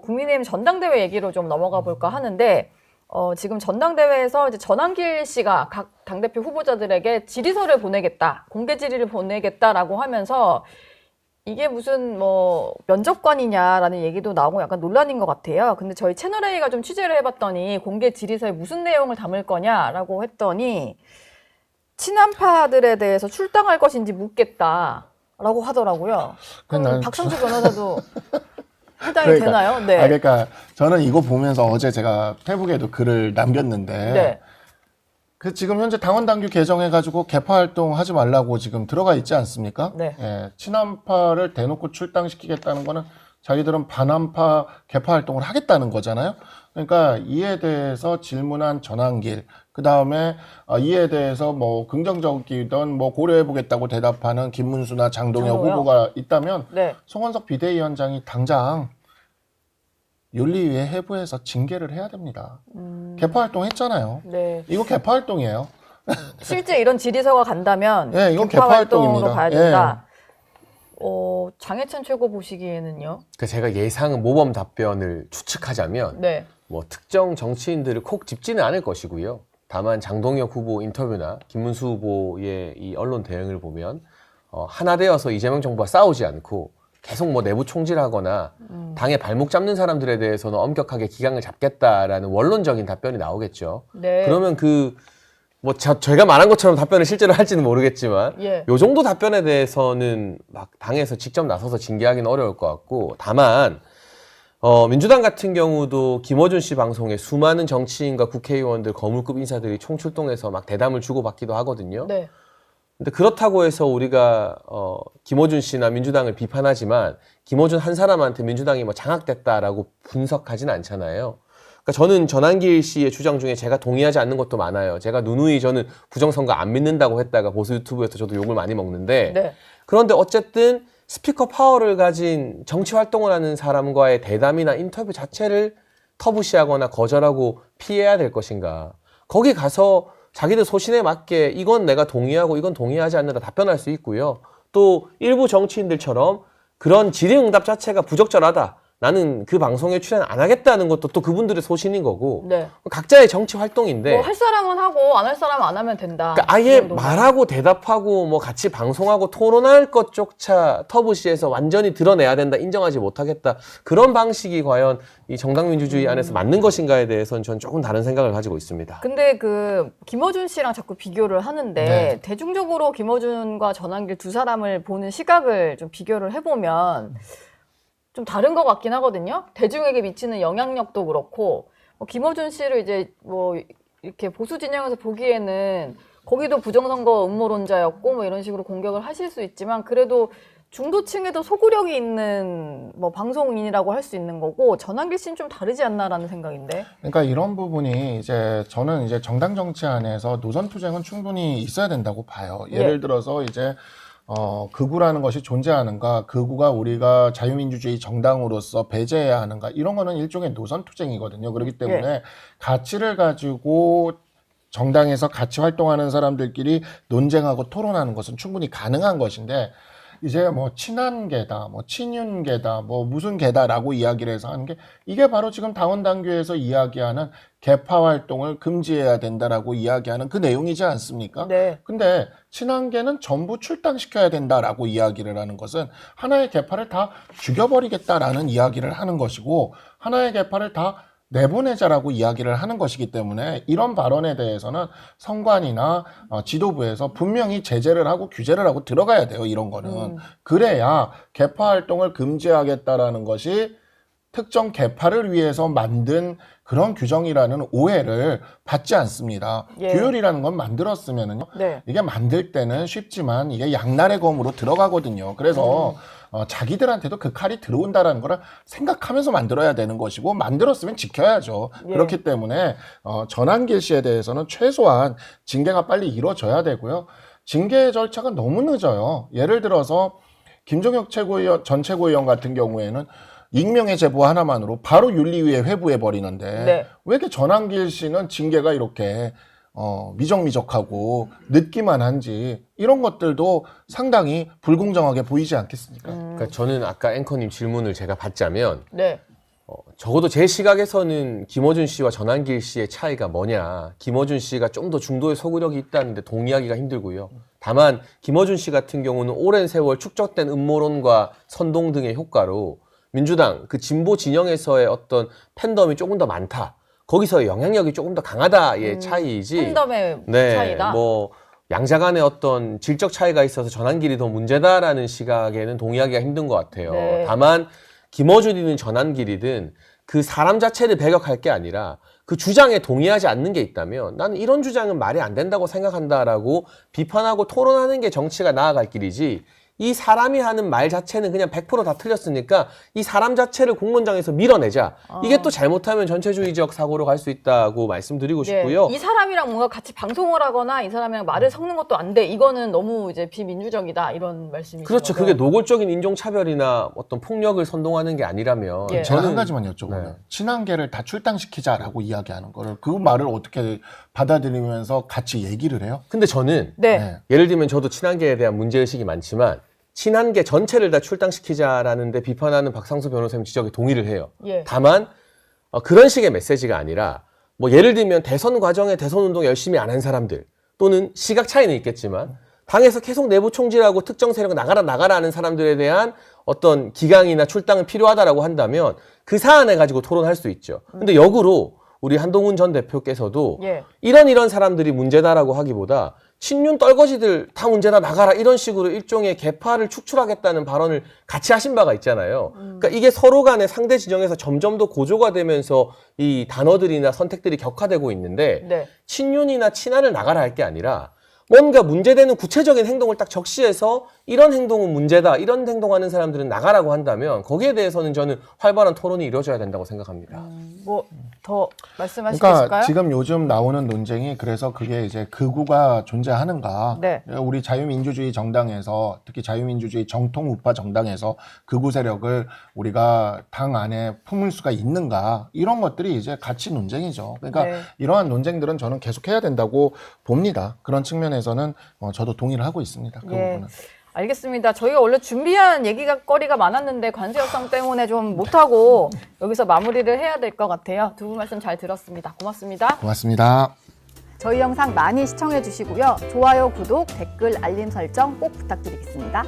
국민의힘 전당대회 얘기로 좀 넘어가 볼까 하는데 지금 전당대회에서 이제 전환길 씨가 각 당대표 후보자들에게 질의서를 보내겠다, 공개 질의를 보내겠다라고 하면서 이게 무슨 뭐 면접관이냐라는 얘기도 나오고 약간 논란인 것 같아요. 근데 저희 채널A가 좀 취재를 해봤더니 공개 질의서에 무슨 내용을 담을 거냐라고 했더니 친한파들에 대해서 출당할 것인지 묻겠다라고 하더라고요. 그럼 박상수 변호사도 해당이 되나요? 네. 그러니까 저는 이거 보면서 어제 제가 페북에도 글을 남겼는데 네. 그 지금 현재 당원 당규 개정해가지고 개파 활동하지 말라고 지금 들어가 있지 않습니까? 네. 예, 친한파를 대놓고 출당시키겠다는 거는 자기들은 반한파 개파 활동을 하겠다는 거잖아요. 그러니까 이에 대해서 질문한 전환길, 그 다음에 이에 대해서 뭐 긍정적이든 뭐 고려해보겠다고 대답하는 김문수나 장동혁 장동혁? 후보가 있다면 네. 송원석 비대위원장이 당장 윤리위에 해부해서 징계를 해야 됩니다. 개파 활동했잖아요. 네. 이거 개파 활동이에요. 실제 이런 질의서가 간다면 예, 이건 개파 개파 활동으로 활동입니다. 가야 된다. 장해찬 최고 보시기에는요? 제가 예상 모범 답변을 추측하자면 네. 뭐 특정 정치인들을 콕 짚지는 않을 것이고요. 다만 장동혁 후보 인터뷰나 김문수 후보의 이 언론 대응을 보면 하나 되어서 이재명 정부와 싸우지 않고 계속 뭐 내부 총질하거나 당의 발목 잡는 사람들에 대해서는 엄격하게 기강을 잡겠다라는 원론적인 답변이 나오겠죠. 네. 그러면 제가 말한 것처럼 답변을 실제로 할지는 모르겠지만 예. 요 정도 답변에 대해서는 막 당에서 직접 나서서 징계하기는 어려울 것 같고, 다만 민주당 같은 경우도 김어준 씨 방송에 수많은 정치인과 국회의원들, 거물급 인사들이 총출동해서 막 대담을 주고받기도 하거든요. 네. 근데 그렇다고 해서 우리가 김어준 씨나 민주당을 비판하지만 김어준 한 사람한테 민주당이 뭐 장악됐다라고 분석하진 않잖아요. 그러니까 저는 전환길 씨의 주장 중에 제가 동의하지 않는 것도 많아요. 제가 누누이 저는 부정선거 안 믿는다고 했다가 보수 유튜브에서 저도 욕을 많이 먹는데, 네. 그런데 어쨌든 스피커 파워를 가진 정치 활동을 하는 사람과의 대담이나 인터뷰 자체를 터부시하거나 거절하고 피해야 될 것인가. 거기 가서 자기들 소신에 맞게 이건 내가 동의하고 이건 동의하지 않는다 답변할 수 있고요. 또 일부 정치인들처럼 그런 질의응답 자체가 부적절하다, 나는 그 방송에 출연 안 하겠다는 것도 또 그분들의 소신인 거고, 네. 각자의 정치 활동인데 뭐 할 사람은 하고 안 할 사람은 안 하면 된다. 그러니까 아예 이 정도면. 말하고 대답하고 뭐 같이 방송하고 토론할 것조차 터부시에서 완전히 드러내야 된다, 인정하지 못하겠다, 그런 방식이 과연 이 정당민주주의 안에서 맞는 것인가에 대해서는 저는 조금 다른 생각을 가지고 있습니다. 근데 김어준 씨랑 자꾸 비교를 하는데 네. 대중적으로 김어준과 전환길 두 사람을 보는 시각을 좀 비교를 해보면 좀 다른 것 같긴 하거든요. 대중에게 미치는 영향력도 그렇고, 김어준 씨를 이제 뭐 이렇게 보수 진영에서 보기에는 거기도 부정선거 음모론자였고 뭐 이런 식으로 공격을 하실 수 있지만, 그래도 중도층에도 소구력이 있는 뭐 방송인이라고 할 수 있는 거고, 전환길 씨는 좀 다르지 않나라는 생각인데. 그러니까 이런 부분이 이제 저는 이제 정당 정치 안에서 노선 투쟁은 충분히 있어야 된다고 봐요. 예를 예. 들어서 이제 극우라는 것이 존재하는가, 극우가 우리가 자유민주주의 정당으로서 배제해야 하는가, 이런 거는 일종의 노선 투쟁이거든요. 그렇기 때문에 가치를 가지고 정당에서 같이 활동하는 사람들끼리 논쟁하고 토론하는 것은 충분히 가능한 것인데, 이제 뭐 친한계다, 뭐 친윤계다, 뭐 무슨 계다라고 이야기를 해서 하는 게, 이게 바로 지금 당원 당규에서 이야기하는 개파 활동을 금지해야 된다라고 이야기하는 그 내용이지 않습니까? 네. 근데 친한계는 전부 출당시켜야 된다라고 이야기를 하는 것은 하나의 개파를 다 죽여버리겠다라는 이야기를 하는 것이고, 하나의 개파를 다 내보내자라고 이야기를 하는 것이기 때문에 이런 발언에 대해서는 선관위나 지도부에서 분명히 제재를 하고 규제를 하고 들어가야 돼요. 이런 거는. 그래야 개파 활동을 금지하겠다라는 것이 특정 개파를 위해서 만든 그런 규정이라는 오해를 받지 않습니다. 예. 규율이라는 건 만들었으면은요. 네. 이게 만들 때는 쉽지만 이게 양날의 검으로 들어가거든요. 그래서 자기들한테도 그 칼이 들어온다라는 거를 생각하면서 만들어야 되는 것이고, 만들었으면 지켜야죠. 예. 그렇기 때문에 전환길 씨에 대해서는 최소한 징계가 빨리 이루어져야 되고요. 징계 절차가 너무 늦어요. 예를 들어서 김종혁 전 최고위원 같은 경우에는 익명의 제보 하나만으로 바로 윤리위에 회부해 버리는데, 네. 왜 이렇게 전환길 씨는 징계가 이렇게 미적미적하고 늦기만 한지, 이런 것들도 상당히 불공정하게 보이지 않겠습니까? 그러니까 저는 아까 앵커님 질문을 제가 받자면 네. 적어도 제 시각에서는 김어준 씨와 전한길 씨의 차이가 뭐냐. 김어준 씨가 좀 더 중도의 소구력이 있다는데 동의하기가 힘들고요. 다만 김어준 씨 같은 경우는 오랜 세월 축적된 음모론과 선동 등의 효과로 민주당 그 진보 진영에서의 어떤 팬덤이 조금 더 많다. 거기서의 영향력이 조금 더 강하다의 차이이지. 팬덤의 네, 차이다. 뭐 양자 간의 어떤 질적 차이가 있어서 전한길이 더 문제다라는 시각에는 동의하기가 힘든 것 같아요. 네. 다만 김어준이든 전한길이든 그 사람 자체를 배격할 게 아니라 그 주장에 동의하지 않는 게 있다면 나는 이런 주장은 말이 안 된다고 생각한다라고 비판하고 토론하는 게 정치가 나아갈 길이지, 이 사람이 하는 말 자체는 그냥 100% 다 틀렸으니까 이 사람 자체를 공론장에서 밀어내자. 이게 또 잘못하면 전체주의적 사고로 갈 수 있다고 말씀드리고 싶고요. 이 사람이랑 뭔가 같이 방송을 하거나 이 사람이랑 말을 섞는 것도 안 돼. 이거는 너무 이제 비민주적이다. 이런 말씀이신 그렇죠. 거죠? 그게 노골적인 인종차별이나 어떤 폭력을 선동하는 게 아니라면 예. 제가 한 저는 가지만 여쭤보면 네. 친한계를 다 출당시키자라고 이야기하는 거를 그 말을 어떻게 받아들이면서 같이 얘기를 해요? 근데 저는 네. 네. 예를 들면 저도 친한계에 대한 문제의식이 많지만 친한계 전체를 다 출당시키자라는데 비판하는 박상수 변호사님 지적에 동의를 해요. 예. 다만 그런 식의 메시지가 아니라 뭐 예를 들면 대선 과정에 대선 운동 열심히 안 한 사람들 또는 시각 차이는 있겠지만 당에서 계속 내부 총질하고 특정 세력 나가라 하는 사람들에 대한 어떤 기강이나 출당은 필요하다라고 한다면 그 사안을 가지고 토론할 수 있죠. 근데 역으로 우리 한동훈 전 대표께서도 예. 이런 사람들이 문제다라고 하기보다 친윤 떨거지들 다 문제다 나가라 이런 식으로 일종의 계파를 축출하겠다는 발언을 같이 하신 바가 있잖아요. 그러니까 이게 서로 간의 상대 진영에서 점점 더 고조가 되면서 이 단어들이나 선택들이 격화되고 있는데 네. 친윤이나 친한을 나가라 할 게 아니라 뭔가 문제되는 구체적인 행동을 딱 적시해서 이런 행동은 문제다, 이런 행동하는 사람들은 나가라고 한다면 거기에 대해서는 저는 활발한 토론이 이루어져야 된다고 생각합니다. 뭐 더 말씀하시겠을까요? 그러니까 지금 요즘 나오는 논쟁이 그래서 그게 이제 극우가 존재하는가? 네. 우리 자유민주주의 정당에서 특히 자유민주주의 정통 우파 정당에서 극우 세력을 우리가 당 안에 품을 수가 있는가? 이런 것들이 이제 가치 논쟁이죠. 그러니까 네. 이러한 논쟁들은 저는 계속해야 된다고 봅니다. 그런 측면에서는 저도 동의를 하고 있습니다. 그 예. 부분은. 알겠습니다. 저희가 원래 준비한 얘기거리가 많았는데 관세 협상 때문에 좀 못하고 여기서 마무리를 해야 될 것 같아요. 두 분 말씀 잘 들었습니다. 고맙습니다. 고맙습니다. 저희 영상 많이 시청해 주시고요. 좋아요, 구독, 댓글, 알림 설정 꼭 부탁드리겠습니다.